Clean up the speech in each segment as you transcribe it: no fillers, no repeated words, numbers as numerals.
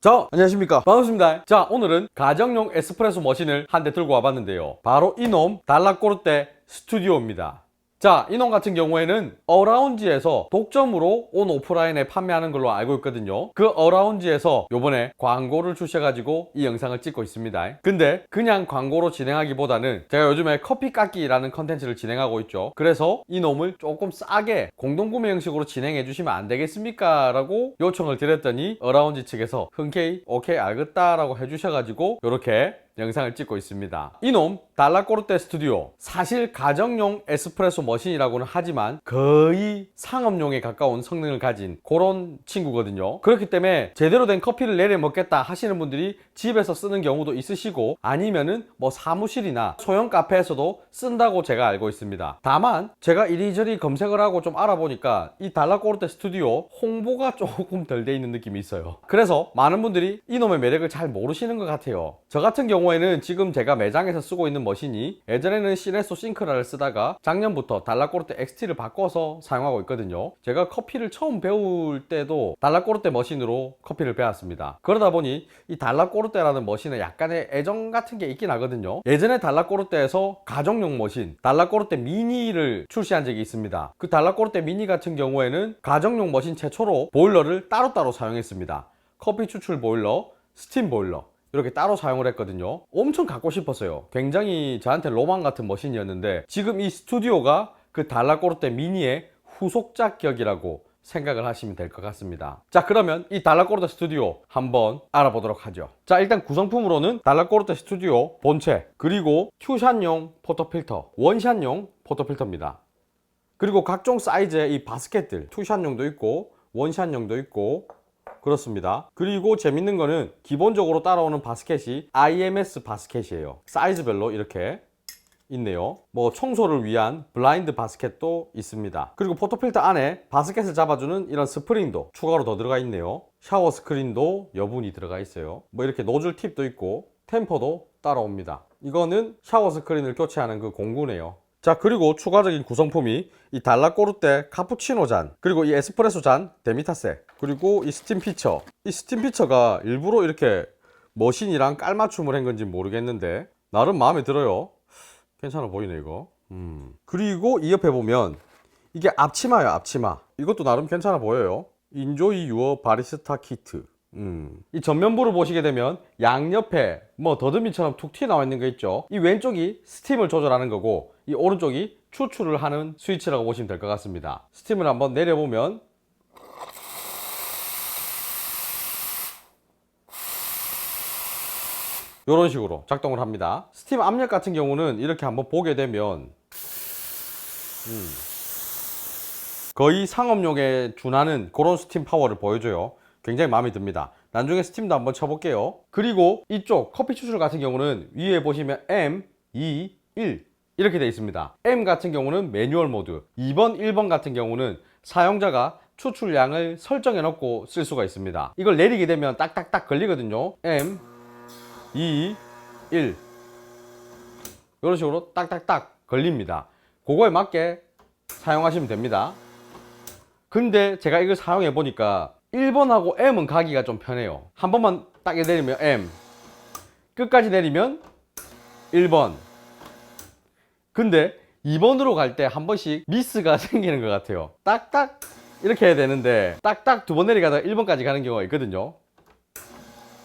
자, 안녕하십니까. 반갑습니다. 자, 오늘은 가정용 에스프레소 머신을 한 대 들고 와봤는데요. 바로 이놈 달라꼬르테 스튜디오입니다. 자, 이놈 같은 경우에는 어라운지에서 독점으로 온 오프라인에 판매하는 걸로 알고 있거든요. 그 어라운지에서 요번에 광고를 주셔가지고 이 영상을 찍고 있습니다. 근데 그냥 광고로 진행하기보다는 제가 요즘에 커피 깎기라는 컨텐츠를 진행하고 있죠. 그래서 이놈을 조금 싸게 공동구매 형식으로 진행해 주시면 안 되겠습니까? 라고 요청을 드렸더니 어라운지 측에서 흔쾌히 오케이 알겠다 라고 해주셔가지고 요렇게 영상을 찍고 있습니다. 이놈 달라꼬르테 스튜디오, 사실 가정용 에스프레소 머신이라고는 하지만 거의 상업용에 가까운 성능을 가진 그런 친구거든요. 그렇기 때문에 제대로 된 커피를 내려 먹겠다 하시는 분들이 집에서 쓰는 경우도 있으시고, 아니면은 뭐 사무실이나 소형 카페에서도 쓴다고 제가 알고 있습니다. 다만 제가 이리저리 검색을 하고 좀 알아보니까 이 달라꼬르테 스튜디오 홍보가 조금 덜 돼 있는 느낌이 있어요. 그래서 많은 분들이 이놈의 매력을 잘 모르시는 것 같아요. 저 같은 경우에는 지금 제가 매장에서 쓰고 있는 머신이, 예전에는 시네소 싱크라를 쓰다가 작년부터 달라꼬르테 XT를 바꿔서 사용하고 있거든요. 제가 커피를 처음 배울 때도 달라꼬르테 머신으로 커피를 배웠습니다. 그러다 보니 이 달라꼬르테라는 머신에 약간의 애정 같은 게 있긴 하거든요. 예전에 달라꼬르테에서 가정용 머신 달라꼬르테 미니를 출시한 적이 있습니다. 그 달라꼬르테 미니 같은 경우에는 가정용 머신 최초로 보일러를 따로따로 사용했습니다. 커피 추출 보일러, 스팀 보일러 이렇게 따로 사용을 했거든요. 엄청 갖고 싶었어요. 굉장히 저한테 로망 같은 머신이었는데, 지금 이 스튜디오가 그 달라꼬르테 미니의 후속작격이라고 생각을 하시면 될 것 같습니다. 자, 그러면 이 달라꼬르테 스튜디오 한번 알아보도록 하죠. 자, 일단 구성품으로는 달라꼬르테 스튜디오 본체, 그리고 큐샷용 포토필터, 원샷용 포토필터입니다. 그리고 각종 사이즈의 이 바스켓들, 투샷용도 있고 원샷용도 있고 그렇습니다. 그리고 재밌는 거는 기본적으로 따라오는 바스켓이 IMS 바스켓이에요. 사이즈별로 이렇게 있네요. 뭐 청소를 위한 블라인드 바스켓도 있습니다. 그리고 포토필터 안에 바스켓을 잡아주는 이런 스프링도 추가로 더 들어가 있네요. 샤워 스크린도 여분이 들어가 있어요. 뭐 이렇게 노즐 팁도 있고 템퍼도 따라옵니다. 이거는 샤워 스크린을 교체하는 그 공구네요. 자, 그리고 추가적인 구성품이 이 달라꼬르테 카푸치노 잔, 그리고 이 에스프레소 잔 데미타세, 그리고 이 스팀 피처. 이 스팀 피처가 일부러 이렇게 머신이랑 깔맞춤을 한 건지 모르겠는데 나름 마음에 들어요. 괜찮아 보이네 이거. 그리고 이 옆에 보면 이게 앞치마예요. 앞치마. 이것도 나름 괜찮아 보여요. Enjoy your 바리스타 키트. 이 전면부를 보시게 되면 양옆에 뭐 더듬이처럼 툭 튀어나와 있는 거 있죠. 이 왼쪽이 스팀을 조절하는 거고, 이 오른쪽이 추출을 하는 스위치라고 보시면 될 것 같습니다. 스팀을 한번 내려보면 이런 식으로 작동을 합니다. 스팀 압력 같은 경우는 이렇게 한번 보게 되면 거의 상업용에 준하는 그런 스팀 파워를 보여줘요. 굉장히 마음에 듭니다. 나중에 스팀도 한번 쳐볼게요. 그리고 이쪽 커피 추출 같은 경우는 위에 보시면 M, 2, 1 이렇게 되어 있습니다. M 같은 경우는 매뉴얼 모드, 2번, 1번 같은 경우는 사용자가 추출량을 설정해 놓고 쓸 수가 있습니다. 이걸 내리게 되면 딱딱딱 걸리거든요. M, 2, 1 이런 식으로 딱딱딱 걸립니다. 그거에 맞게 사용하시면 됩니다. 근데 제가 이걸 사용해 보니까 1번하고 M은 가기가 좀 편해요. 한 번만 딱 내리면 M, 끝까지 내리면 1번. 근데 2번으로 갈 때 한 번씩 미스가 생기는 것 같아요. 딱딱 이렇게 해야 되는데 딱딱 두 번 내려가다가 1번까지 가는 경우가 있거든요.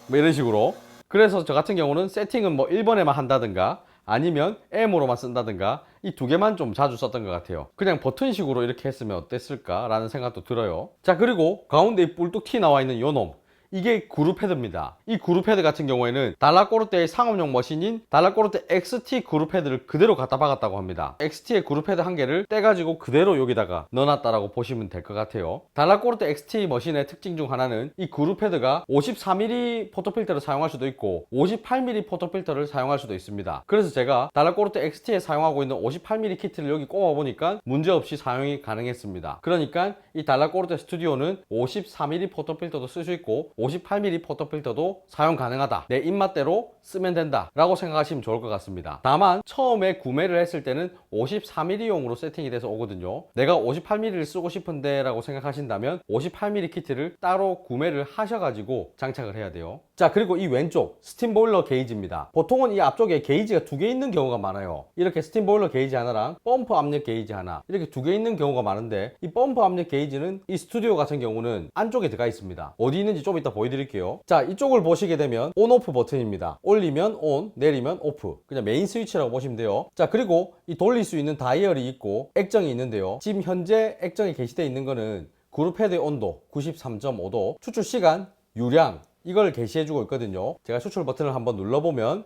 뭐 이런 식으로. 그래서 저 같은 경우는 세팅은 뭐 1번에만 한다든가 아니면 M으로만 쓴다든가 이 두 개만 좀 자주 썼던 것 같아요. 그냥 버튼식으로 이렇게 했으면 어땠을까 라는 생각도 들어요. 자, 그리고 가운데 이 뿔뚝 티 나와 있는 요 놈, 이게 그룹 헤드입니다. 이 그룹 헤드 같은 경우에는 달라꼬르테의 상업용 머신인 달라꼬르테 XT 그룹 헤드를 그대로 갖다 박았다고 합니다. XT의 그룹 헤드 한 개를 떼가지고 그대로 여기다가 넣어놨다라고 보시면 될 것 같아요. 달라꼬르테 XT 머신의 특징 중 하나는 이 그룹 헤드가 54mm 포토필터를 사용할 수도 있고 58mm 포토필터를 사용할 수도 있습니다. 그래서 제가 달라꼬르테 XT에 사용하고 있는 58mm 키트를 여기 꼽아보니까 문제없이 사용이 가능했습니다. 그러니까 이 달라꼬르테 스튜디오는 54mm 포토필터도 쓸 수 있고 58mm 포토필터도 사용 가능하다, 내 입맛대로 쓰면 된다 라고 생각하시면 좋을 것 같습니다. 다만 처음에 구매를 했을 때는 54mm용으로 세팅이 돼서 오거든요. 내가 58mm를 쓰고 싶은데 라고 생각하신다면 58mm 키트를 따로 구매를 하셔가지고 장착을 해야 돼요. 자, 그리고 이 왼쪽 스팀 보일러 게이지입니다. 보통은 이 앞쪽에 게이지가 두 개 있는 경우가 많아요. 이렇게 스팀 보일러 게이지 하나랑 펌프 압력 게이지 하나, 이렇게 두 개 있는 경우가 많은데, 이 펌프 압력 게이지는 이 스튜디오 같은 경우는 안쪽에 들어가 있습니다. 어디 있는지 좀 이따 보여드릴게요. 자, 이쪽을 보시게 되면 온 오프 버튼입니다. 올리면 온, 내리면 오프, 그냥 메인 스위치라고 보시면 돼요. 자, 그리고 이 돌릴 수 있는 다이얼이 있고 액정이 있는데요. 지금 현재 액정이 게시되어 있는 거는 그룹 헤드의 온도 93.5도, 추출 시간, 유량, 이걸 게시해주고 있거든요. 제가 추출 버튼을 한번 눌러보면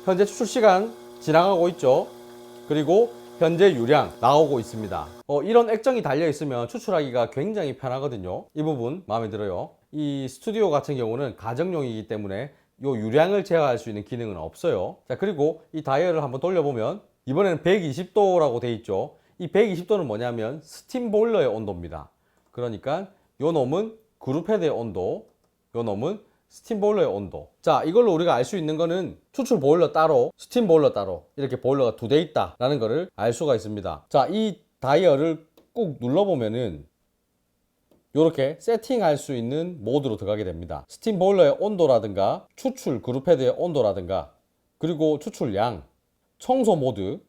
현재 추출 시간 지나가고 있죠. 그리고 현재 유량 나오고 있습니다. 이런 액정이 달려 있으면 추출하기가 굉장히 편하거든요. 이 부분 마음에 들어요. 이 스튜디오 같은 경우는 가정용이기 때문에 요 유량을 제어할 수 있는 기능은 없어요. 자, 그리고 이 다이얼을 한번 돌려보면 이번에는 120도라고 돼 있죠. 이 120도는 뭐냐면 스팀 보일러의 온도입니다. 그러니까 요 놈은 그룹 헤드의 온도, 요 놈은 스팀 보일러의 온도. 자, 이걸로 우리가 알 수 있는 거는 추출 보일러 따로, 스팀 보일러 따로, 이렇게 보일러가 두 대 있다라는 거를 알 수가 있습니다. 자, 이 다이얼을 꾹 눌러보면은 이렇게 세팅할 수 있는 모드로 들어가게 됩니다. 스팀 보일러의 온도라든가 추출 그룹 헤드의 온도라든가, 그리고 추출량, 청소 모드,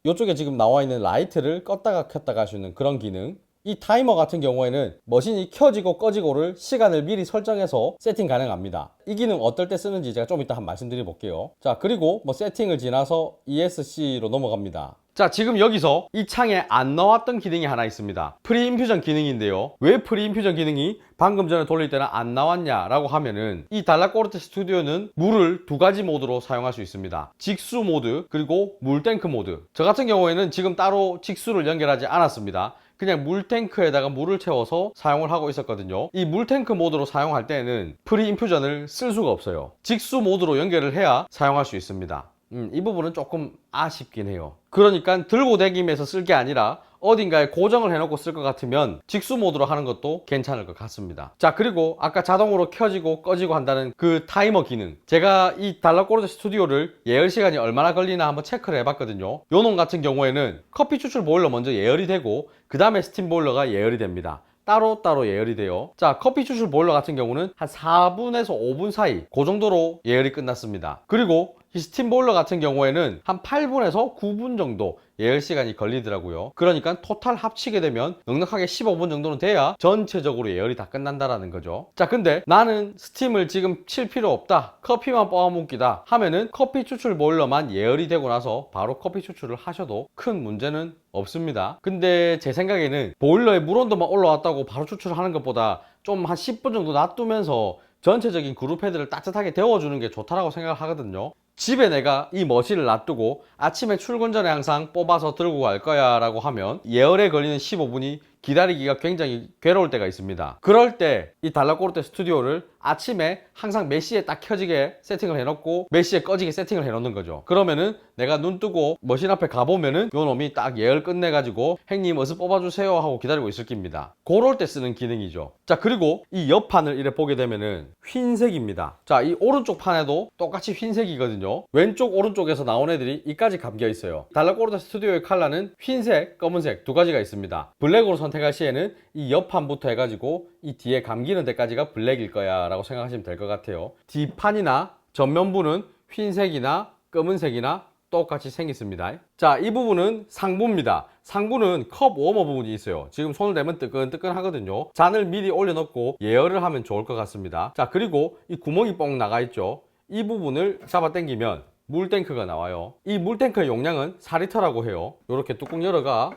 이쪽에 지금 나와 있는 라이트를 껐다가 켰다가 할 수 있는 그런 기능. 이 타이머 같은 경우에는 머신이 켜지고 꺼지고를 시간을 미리 설정해서 세팅 가능합니다. 이 기능 어떨 때 쓰는지 제가 좀 이따 한번 말씀드려 볼게요. 자, 그리고 세팅을 지나서 ESC로 넘어갑니다. 자, 지금 여기서 이 창에 안 나왔던 기능이 하나 있습니다. 프리인퓨전 기능인데요. 왜 프리인퓨전 기능이 방금 전에 돌릴 때는 안 나왔냐라고 하면은, 이 달라꼬르테 스튜디오는 물을 두 가지 모드로 사용할 수 있습니다. 직수 모드, 그리고 물탱크 모드. 저 같은 경우에는 지금 따로 직수를 연결하지 않았습니다. 그냥 물탱크에다가 물을 채워서 사용을 하고 있었거든요. 이 물탱크 모드로 사용할 때는 프리인퓨전을 쓸 수가 없어요. 직수 모드로 연결을 해야 사용할 수 있습니다. 이 부분은 조금 아쉽긴 해요. 그러니까 들고 다니면서 쓸 게 아니라 어딘가에 고정을 해놓고 쓸 것 같으면 직수 모드로 하는 것도 괜찮을 것 같습니다. 자, 그리고 아까 자동으로 켜지고 꺼지고 한다는 그 타이머 기능, 제가 이 달라꼬르테 스튜디오를 예열 시간이 얼마나 걸리나 한번 체크를 해봤거든요. 요 놈 같은 경우에는 커피 추출 보일러 먼저 예열이 되고 그 다음에 스팀 보일러가 예열이 됩니다. 따로따로 예열이 돼요. 자, 커피 추출 보일러 같은 경우는 한 4분에서 5분 사이 그 정도로 예열이 끝났습니다. 그리고 이 스팀 보일러 같은 경우에는 한 8분에서 9분 정도 예열 시간이 걸리더라고요. 그러니까 토탈 합치게 되면 넉넉하게 15분 정도는 돼야 전체적으로 예열이 다 끝난다라는 거죠. 자, 근데 나는 스팀을 지금 칠 필요 없다, 커피만 뽑아먹기다 하면은 커피 추출 보일러만 예열이 되고 나서 바로 커피 추출을 하셔도 큰 문제는 없습니다. 근데 제 생각에는 보일러에 물 온도만 올라왔다고 바로 추출하는 것보다 좀 한 10분 정도 놔두면서 전체적인 그룹 헤드를 따뜻하게 데워주는 게 좋다라고 생각을 하거든요. 집에 내가 이 머신을 놔두고 아침에 출근 전에 항상 뽑아서 들고 갈 거야 라고 하면 예열에 걸리는 15분이 기다리기가 굉장히 괴로울 때가 있습니다. 그럴 때 이 달라꼬르테 스튜디오를 아침에 항상 몇 시에 딱 켜지게 세팅을 해놓고 몇 시에 꺼지게 세팅을 해놓는 거죠. 그러면은 내가 눈 뜨고 머신 앞에 가보면은 요 놈이 딱 예열 끝내가지고 형님 어서 뽑아주세요 하고 기다리고 있을 겁니다. 그럴 때 쓰는 기능이죠. 자, 그리고 이 옆판을 이렇게 보게 되면은 흰색입니다. 자, 이 오른쪽 판에도 똑같이 흰색이거든요. 왼쪽 오른쪽에서 나온 애들이 이까지 감겨 있어요. 달라꼬르테 스튜디오의 컬러는 흰색, 검은색 두 가지가 있습니다. 블랙으로 선택할 시에는 이 옆판부터 해가지고 이 뒤에 감기는 데까지가 블랙일 거야 라고 생각하시면 될 것 같아요. 뒷판이나 전면부는 흰색이나 검은색이나 똑같이 생겼습니다. 자, 이 부분은 상부입니다. 상부는 컵 워머 부분이 있어요. 지금 손을 대면 뜨끈뜨끈 하거든요. 잔을 미리 올려놓고 예열을 하면 좋을 것 같습니다. 자, 그리고 이 구멍이 뻥 나가 있죠. 이 부분을 잡아 당기면 물탱크가 나와요. 이 물탱크의 용량은 4리터라고 해요. 이렇게 뚜껑 열어가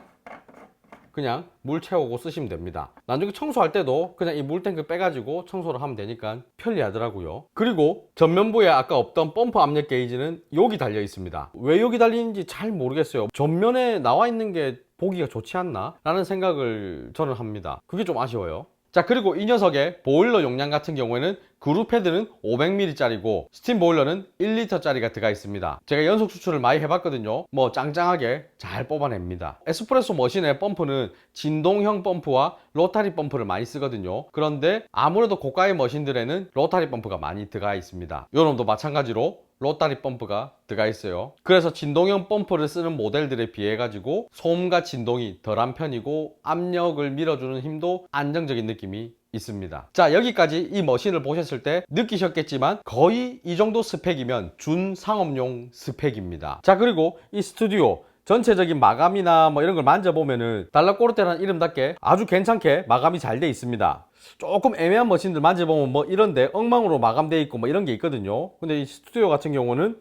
그냥 물 채우고 쓰시면 됩니다. 나중에 청소할 때도 그냥 이 물탱크 빼가지고 청소를 하면 되니까 편리하더라고요. 그리고 전면부에 아까 없던 펌프 압력 게이지는 여기 달려 있습니다. 왜 여기 달리는지 잘 모르겠어요. 전면에 나와 있는 게 보기가 좋지 않나? 라는 생각을 저는 합니다. 그게 좀 아쉬워요. 자, 그리고 이 녀석의 보일러 용량 같은 경우에는 그룹 패드는 500ml짜리고 스팀 보일러는 1L짜리가 들어가 있습니다. 제가 연속 추출을 많이 해봤거든요. 뭐 짱짱하게 잘 뽑아냅니다. 에스프레소 머신의 펌프는 진동형 펌프와 로타리 펌프를 많이 쓰거든요. 그런데 아무래도 고가의 머신들에는 로타리 펌프가 많이 들어가 있습니다. 요놈도 마찬가지로 로타리 펌프가 들어가 있어요. 그래서 진동형 펌프를 쓰는 모델들에 비해 가지고 소음과 진동이 덜한 편이고 압력을 밀어주는 힘도 안정적인 느낌이 있습니다. 자, 여기까지 이 머신을 보셨을 때 느끼셨겠지만 거의 이 정도 스펙이면 준상업용 스펙입니다. 자, 그리고 이 스튜디오 전체적인 마감이나 뭐 이런 걸 만져보면은 달라꼬르테라는 이름답게 아주 괜찮게 마감이 잘 돼 있습니다. 조금 애매한 머신들 만져보면 뭐 이런데 엉망으로 마감돼 있고 뭐 이런 게 있거든요. 근데 이 스튜디오 같은 경우는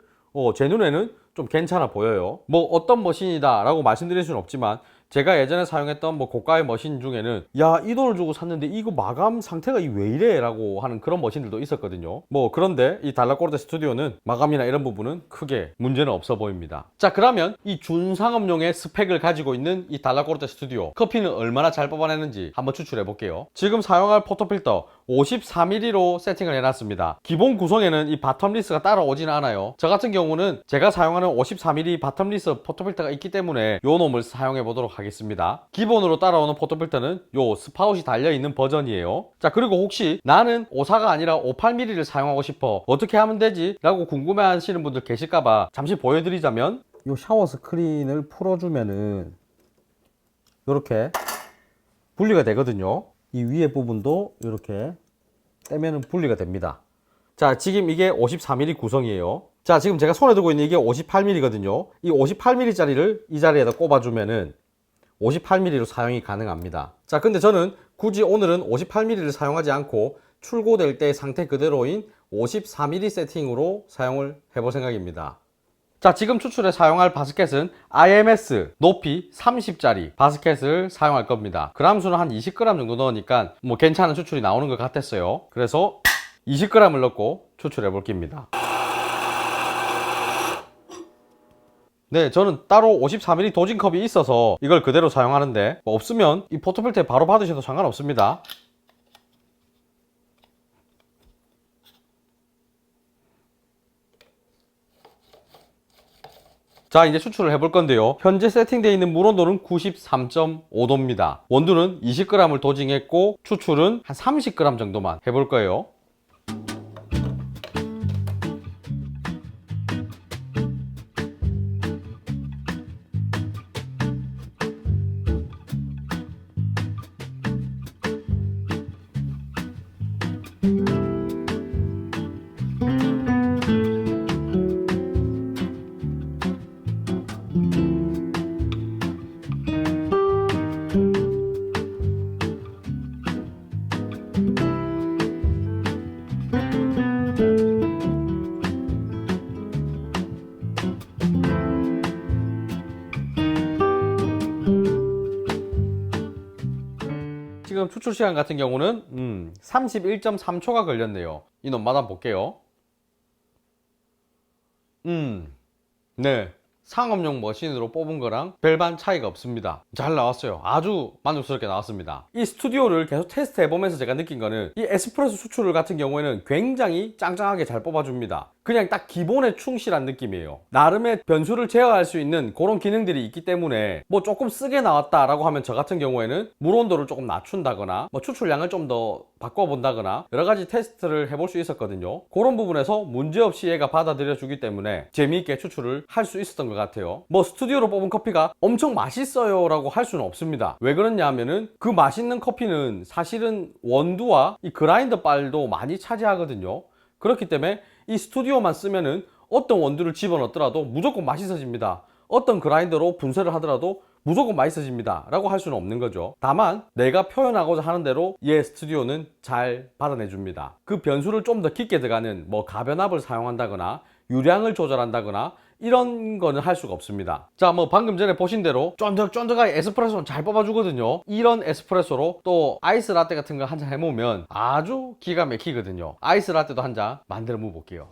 제 눈에는 좀 괜찮아 보여요. 뭐 어떤 머신이다 라고 말씀드릴 수는 없지만 제가 예전에 사용했던 뭐 고가의 머신 중에는 야, 이 돈을 주고 샀는데 이거 마감 상태가 왜 이래? 라고 하는 그런 머신들도 있었거든요. 뭐 그런데 이 달라꼬르테 스튜디오는 마감이나 이런 부분은 크게 문제는 없어 보입니다. 자, 그러면 이 준상업용의 스펙을 가지고 있는 이 달라꼬르테 스튜디오 커피는 얼마나 잘 뽑아내는지 한번 추출해 볼게요. 지금 사용할 포토필터 54mm로 세팅을 해놨습니다. 기본 구성에는 이 바텀 리스가 따라오지는 않아요. 저 같은 경우는 제가 사용하는 54mm 바텀 리스 포토필터가 있기 때문에 요 놈을 사용해 보도록 하겠습니다. 기본으로 따라오는 포토필터는 요 스파웃이 달려있는 버전이에요. 자, 그리고 혹시 나는 54가 아니라 58mm를 사용하고 싶어, 어떻게 하면 되지? 라고 궁금해 하시는 분들 계실까봐 잠시 보여드리자면 요 샤워 스크린을 풀어주면은 이렇게 분리가 되거든요. 이 위에 부분도 이렇게 떼면은 분리가 됩니다. 자, 지금 이게 54mm 구성이에요. 자, 지금 제가 손에 들고 있는 이게 58mm거든요. 이 58mm짜리를 이 자리에다 꼽아주면은 58mm로 사용이 가능합니다. 자, 근데 저는 굳이 오늘은 58mm를 사용하지 않고 출고될 때 상태 그대로인 54mm 세팅으로 사용을 해볼 생각입니다. 자, 지금 추출에 사용할 바스켓은 IMS 높이 30짜리 바스켓을 사용할 겁니다. 그람 수는 한 20g 정도 넣으니까 뭐 괜찮은 추출이 나오는 것 같았어요. 그래서 20g을 넣고 추출해 볼 겁니다. 네, 저는 따로 54mm 도징컵이 있어서 이걸 그대로 사용하는데 뭐 없으면 이 포토필터에 바로 받으셔도 상관없습니다. 자, 이제 추출을 해볼 건데요. 현재 세팅되어 있는 물 온도는 93.5도입니다. 원두는 20g을 도징했고 추출은 한 30g 정도만 해볼 거예요. 지금 추출 시간 같은 경우는 31.3초가 걸렸네요. 이놈 맛 한번 볼게요. 네, 상업용 머신으로 뽑은 거랑 별반 차이가 없습니다. 잘 나왔어요. 아주 만족스럽게 나왔습니다. 이 스튜디오를 계속 테스트 해보면서 제가 느낀 거는 이 에스프레소 추출을 같은 경우에는 굉장히 짱짱하게 잘 뽑아줍니다. 그냥 딱 기본에 충실한 느낌이에요. 나름의 변수를 제어할 수 있는 그런 기능들이 있기 때문에 뭐 조금 쓰게 나왔다라고 하면 저 같은 경우에는 물 온도를 조금 낮춘다거나 뭐 추출량을 좀 더 바꿔본다거나 여러 가지 테스트를 해볼 수 있었거든요. 그런 부분에서 문제없이 얘가 받아들여 주기 때문에 재미있게 추출을 할 수 있었던 것 같아요. 뭐 스튜디오로 뽑은 커피가 엄청 맛있어요 라고 할 수는 없습니다. 왜 그러냐 하면은 그 맛있는 커피는 사실은 원두와 이 그라인더 빨도 많이 차지하거든요. 그렇기 때문에 이 스튜디오만 쓰면은 어떤 원두를 집어넣더라도 무조건 맛있어집니다. 어떤 그라인더로 분쇄를 하더라도 무조건 맛있어집니다 라고 할 수는 없는 거죠. 다만 내가 표현하고자 하는 대로 얘 스튜디오는 잘 받아내 줍니다. 그 변수를 좀 더 깊게 들어가는 뭐 가변압을 사용한다거나 유량을 조절한다거나 이런 거는 할 수가 없습니다. 자, 뭐 방금 전에 보신 대로 쫀득쫀득하게 에스프레소는 잘 뽑아주거든요. 이런 에스프레소로 또 아이스 라떼 같은 거 한 잔 해먹으면 아주 기가 막히거든요. 아이스 라떼도 한 잔 만들어 먹어볼게요.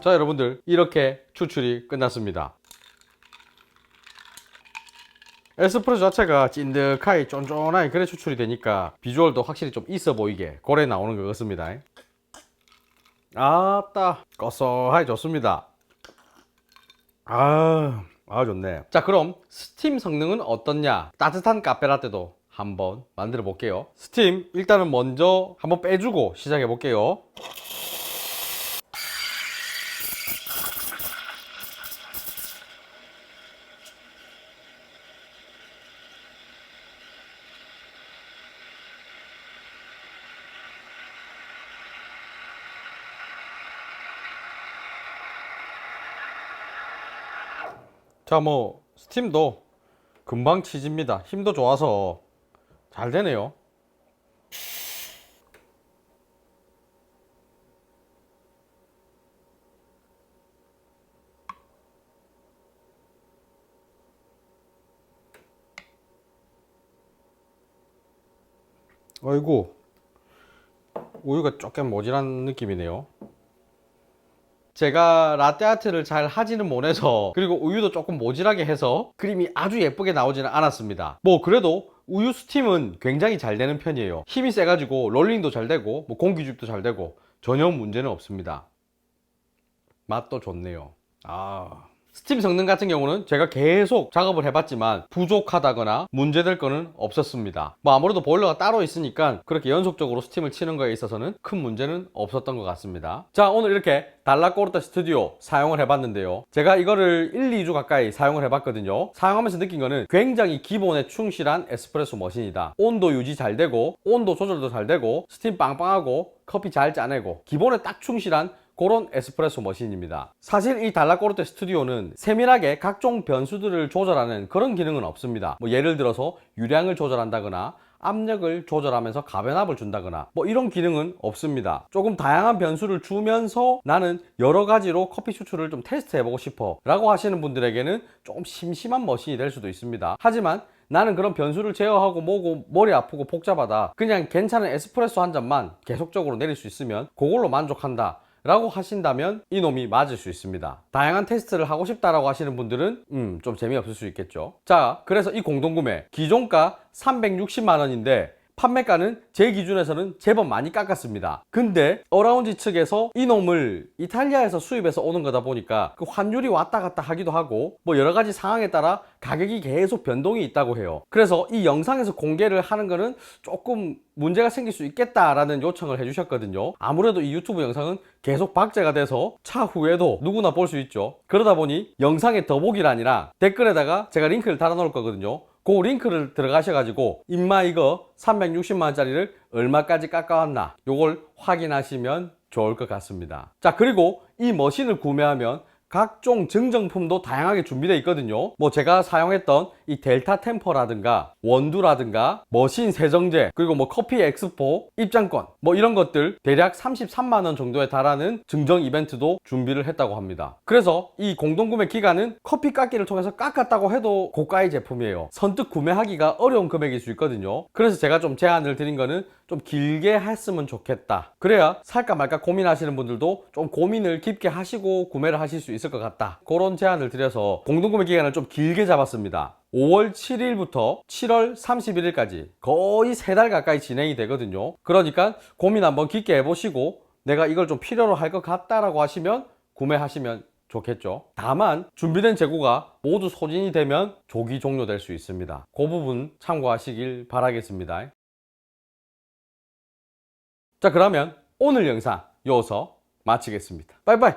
자, 여러분들 이렇게 추출이 끝났습니다. 에스프레소 자체가 찐득하게 쫀쫀하게 그래 추출이 되니까 비주얼도 확실히 좀 있어 보이게 고래 나오는 것 같습니다. 아따 고소하게 좋습니다. 좋네. 자, 그럼 스팀 성능은 어떻냐? 따뜻한 카페라떼도 한번 만들어 볼게요. 스팀 일단은 먼저 한번 빼주고 시작해 볼게요. 자, 뭐 스팀도 금방 치집니다. 힘도 좋아서 잘 되네요. 아이고, 우유가 조금 모자란 느낌이네요. 제가 라떼아트를 잘 하지는 못해서, 그리고 우유도 조금 모질하게 해서 그림이 아주 예쁘게 나오지는 않았습니다. 뭐 그래도 우유 스팀은 굉장히 잘 되는 편이에요. 힘이 세가지고 롤링도 잘 되고 뭐 공기주입도 잘 되고 전혀 문제는 없습니다. 맛도 좋네요. 스팀 성능 같은 경우는 제가 계속 작업을 해봤지만 부족하다거나 문제될 거는 없었습니다. 뭐 아무래도 보일러가 따로 있으니까 그렇게 연속적으로 스팀을 치는 거에 있어서는 큰 문제는 없었던 것 같습니다. 자, 오늘 이렇게 달라꼬르타 스튜디오 사용을 해봤는데요. 제가 이거를 1, 2주 가까이 사용을 해봤거든요. 사용하면서 느낀 거는 굉장히 기본에 충실한 에스프레소 머신이다. 온도 유지 잘 되고 온도 조절도 잘 되고 스팀 빵빵하고 커피 잘 짜내고 기본에 딱 충실한 그런 에스프레소 머신입니다. 사실 이 달라꼬르테 스튜디오는 세밀하게 각종 변수들을 조절하는 그런 기능은 없습니다. 뭐 예를 들어서 유량을 조절한다거나 압력을 조절하면서 가변압을 준다거나 뭐 이런 기능은 없습니다. 조금 다양한 변수를 주면서 나는 여러 가지로 커피 추출을 좀 테스트 해보고 싶어 라고 하시는 분들에게는 조금 심심한 머신이 될 수도 있습니다. 하지만 나는 그런 변수를 제어하고 뭐고 머리 아프고 복잡하다, 그냥 괜찮은 에스프레소 한 잔만 계속적으로 내릴 수 있으면 그걸로 만족한다 라고 하신다면 이놈이 맞을 수 있습니다. 다양한 테스트를 하고 싶다라고 하시는 분들은 좀 재미없을 수 있겠죠. 자, 그래서 이 공동구매 기존가 360만 원인데 판매가는 제 기준에서는 제법 많이 깎았습니다. 근데 어라운지 측에서 이놈을 이탈리아에서 수입해서 오는 거다 보니까 그 환율이 왔다 갔다 하기도 하고 뭐 여러 가지 상황에 따라 가격이 계속 변동이 있다고 해요. 그래서 이 영상에서 공개를 하는 거는 조금 문제가 생길 수 있겠다라는 요청을 해주셨거든요. 아무래도 이 유튜브 영상은 계속 박제가 돼서 차후에도 누구나 볼 수 있죠. 그러다 보니 영상의 더보기란이나 댓글에다가 제가 링크를 달아 놓을 거거든요. 그 링크를 들어가셔가지고 임마 이거 360만원짜리를 얼마까지 깎아왔나 요걸 확인하시면 좋을 것 같습니다. 자, 그리고 이 머신을 구매하면 각종 증정품도 다양하게 준비되어 있거든요. 뭐 제가 사용했던 이 델타 템퍼라든가 원두라든가 머신 세정제, 그리고 뭐 커피 엑스포 입장권 뭐 이런 것들 대략 33만 원 정도에 달하는 증정 이벤트도 준비를 했다고 합니다. 그래서 이 공동구매 기간은 커피 깎기를 통해서 깎았다고 해도 고가의 제품이에요. 선뜻 구매하기가 어려운 금액일 수 있거든요. 그래서 제가 좀 제안을 드린 거는 좀 길게 했으면 좋겠다. 그래야 살까 말까 고민하시는 분들도 좀 고민을 깊게 하시고 구매를 하실 수 있을 것 같다. 그런 제안을 드려서 공동구매 기간을 좀 길게 잡았습니다. 5월 7일부터 7월 31일까지 거의 3달 가까이 진행이 되거든요. 그러니까 고민 한번 깊게 해보시고 내가 이걸 좀 필요로 할 것 같다라고 하시면 구매하시면 좋겠죠. 다만 준비된 재고가 모두 소진이 되면 조기 종료될 수 있습니다. 그 부분 참고하시길 바라겠습니다. 자, 그러면 오늘 영상 여기서 마치겠습니다. 빠이빠이.